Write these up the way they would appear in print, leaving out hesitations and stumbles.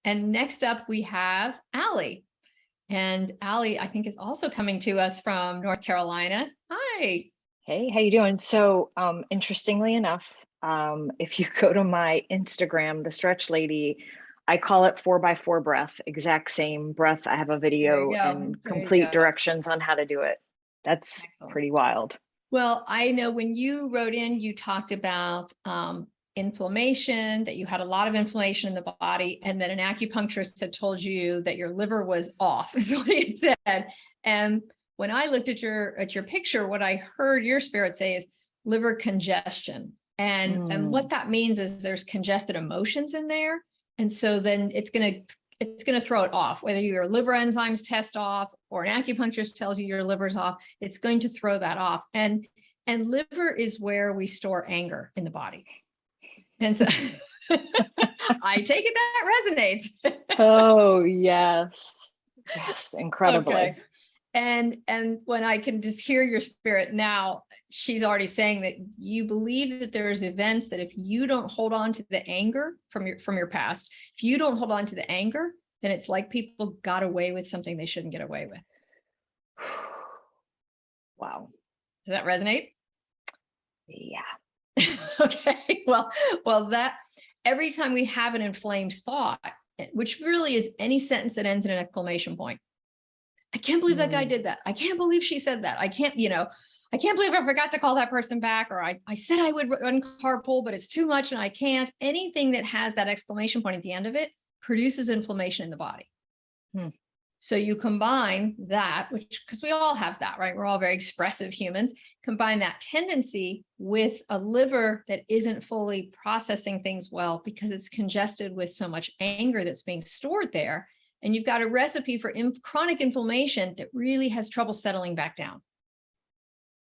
And next up, we have Allie. And Allie, I think, is also coming to us from North Carolina. Hi. Hey, how you doing? So, interestingly enough, if you go to my Instagram, the Stretch Lady, I call it 4x4 breath, exact same breath. I have a There you video go. and There you complete go. directions on how to do it. That's Excellent. pretty wild. Well, I know when you wrote in, you talked about inflammation, that you had a lot of inflammation in the body, and that an acupuncturist had told you that your liver was off, is what he said. And when I looked at your picture, what I heard your spirit say is liver congestion. And what that means is there's congested emotions in there. And so then it's going to throw it off, whether your liver enzymes test off or an acupuncturist tells you your liver's off, it's going to throw that off. And liver is where we store anger in the body. And so I take it that resonates. Oh, yes. Yes, incredibly. Okay. And when I can just hear your spirit now, she's already saying that you believe that there's events that if you don't hold on to the anger from your past, if you don't hold on to the anger, then it's like people got away with something they shouldn't get away with. Wow. Does that resonate? Yeah. Okay. Well, that every time we have an inflamed thought, which really is any sentence that ends in an exclamation point. I can't believe that guy did that. I can't believe she said that. I can't believe I forgot to call that person back, or I said I would run carpool, but it's too much and I can't. Anything that has that exclamation point at the end of it produces inflammation in the body. So you combine that, which, because we all have that, right? We're all very expressive humans. Combine that tendency with a liver that isn't fully processing things well because it's congested with so much anger that's being stored there. And you've got a recipe for chronic inflammation that really has trouble settling back down,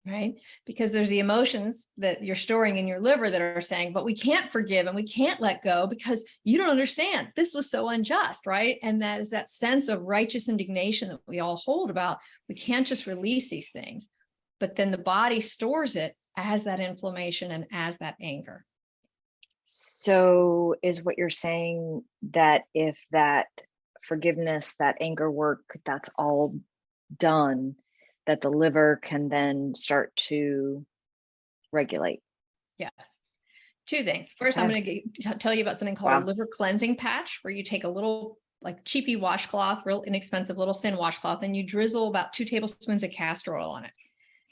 right? Because there's the emotions that you're storing in your liver that are saying, but we can't forgive and we can't let go because you don't understand. This was so unjust, right? And that is that sense of righteous indignation that we all hold about. We can't just release these things, but then the body stores it as that inflammation and as that anger. So is what you're saying that if that forgiveness, that anger work, that's all done, that the liver can then start to regulate? Yes. Two things. First, I'm going to tell you about something called a liver cleansing patch, where you take a little like cheapy washcloth, real inexpensive, little thin washcloth, and you drizzle about 2 tablespoons of castor oil on it.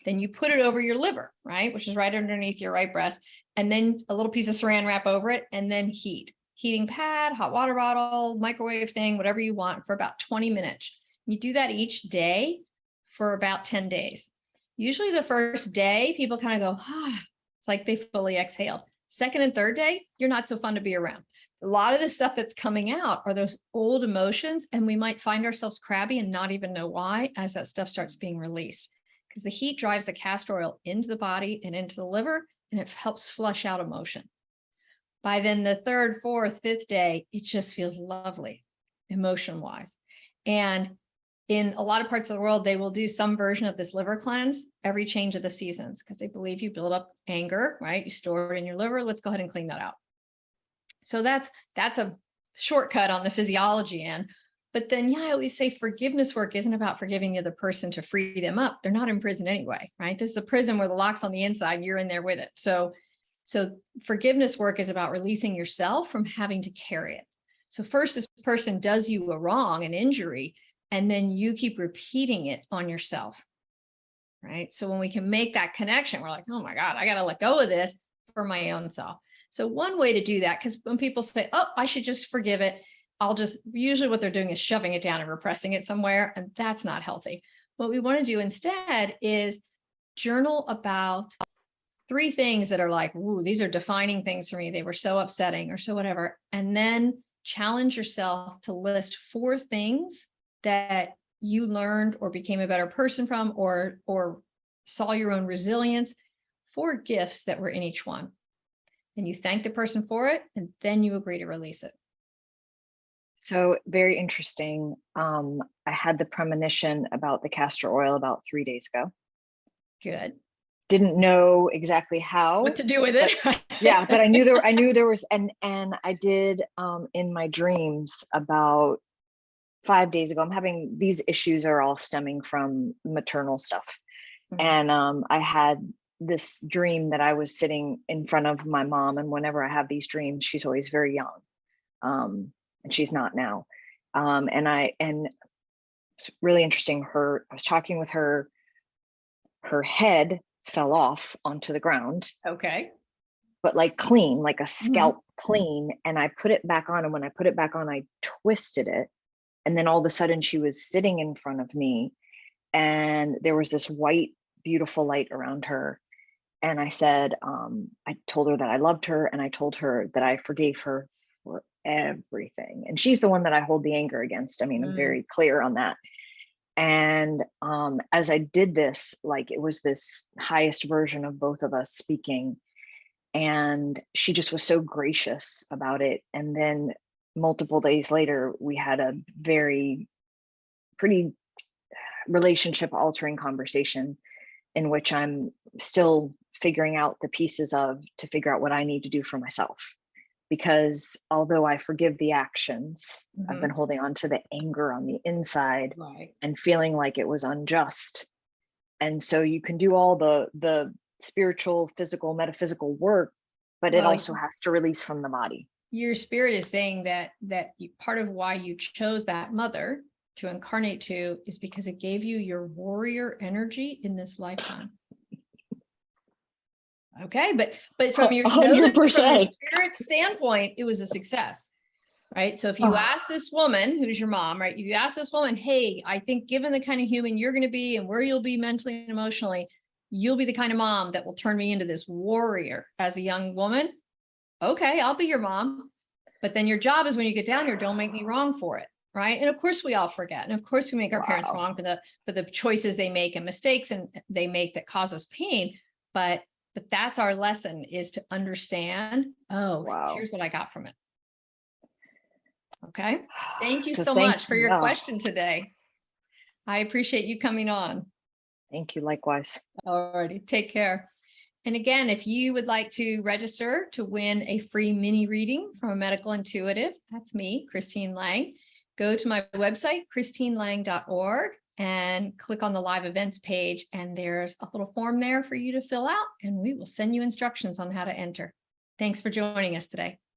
Then you put it over your liver, right, which is right underneath your right breast, and then a little piece of saran wrap over it, and then heating pad, hot water bottle, microwave thing, whatever you want, for about 20 minutes. You do that each day for about 10 days. Usually the first day, people kind of go, it's like they fully exhaled. Second and third day, you're not so fun to be around. A lot of the stuff that's coming out are those old emotions, and we might find ourselves crabby and not even know why as that stuff starts being released. Because the heat drives the castor oil into the body and into the liver, and it helps flush out emotion. By then the third, fourth, fifth day, it just feels lovely, emotion-wise. And in a lot of parts of the world, they will do some version of this liver cleanse every change of the seasons because they believe you build up anger, right? You store it in your liver. Let's go ahead and clean that out. So that's a shortcut on the physiology end. But then, I always say forgiveness work isn't about forgiving the other person to free them up. They're not in prison anyway, right? This is a prison where the lock's on the inside and you're in there with it. So forgiveness work is about releasing yourself from having to carry it. So first, this person does you a wrong, an injury, and then you keep repeating it on yourself, right? So when we can make that connection, we're like, oh my God, I got to let go of this for my own self. So one way to do that, because when people say, oh, I should just forgive it, usually what they're doing is shoving it down and repressing it somewhere, and that's not healthy. What we want to do instead is journal about 3 things that are like, ooh, these are defining things for me. They were so upsetting or so whatever. And then challenge yourself to list 4 things that you learned or became a better person from, or saw your own resilience, 4 gifts that were in each one. And you thank the person for it, and then you agree to release it. So very interesting. I had the premonition about the castor oil about 3 days ago. Good. didn't know exactly how. What to do with it. Yeah, but I knew there was, and I did in my dreams about 5 days ago. I'm having these issues are all stemming from maternal stuff. And I had this dream that I was sitting in front of my mom, and whenever I have these dreams, she's always very young, and she's not now. And it's really interesting. I was talking with her. Her head fell off onto the ground. Okay. But like clean, like a scalp clean. And I put it back on. And when I put it back on, I twisted it. And then all of a sudden she was sitting in front of me, and there was this white, beautiful light around her. And I said, I told her that I loved her, and I told her that I forgave her for everything. And she's the one that I hold the anger against. I mean, I'm very clear on that. And as I did this, like, it was this highest version of both of us speaking. And she just was so gracious about it. And then multiple days later, we had a pretty relationship altering conversation in which I'm still figuring out the pieces to figure out what I need to do for myself. Because although I forgive the actions, I've been holding on to the anger on the inside and feeling like it was unjust. And so you can do all the spiritual, physical, metaphysical work, but it also has to release from the body. Your spirit is saying that part of why you chose that mother to incarnate to is because it gave you your warrior energy in this lifetime. Okay, but from your, 100%. From your spirit standpoint, it was a success, right? So if you ask this woman, who's your mom, right? You ask this woman, hey, I think given the kind of human you're going to be and where you'll be mentally and emotionally, you'll be the kind of mom that will turn me into this warrior as a young woman. Okay, I'll be your mom. But then your job is when you get down here, don't make me wrong for it, right? And of course we all forget. And of course we make our parents wrong for the choices they make and mistakes and they make that cause us pain. But that's our lesson, is to understand, here's what I got from it. Okay. Thank you so much for your question today. I appreciate you coming on. Thank you. Likewise. All righty. Take care. And again, if you would like to register to win a free mini reading from a medical intuitive, that's me, Christine Lang, go to my website, christinelang.org, and click on the live events page. And there's a little form there for you to fill out, and we will send you instructions on how to enter. Thanks for joining us today.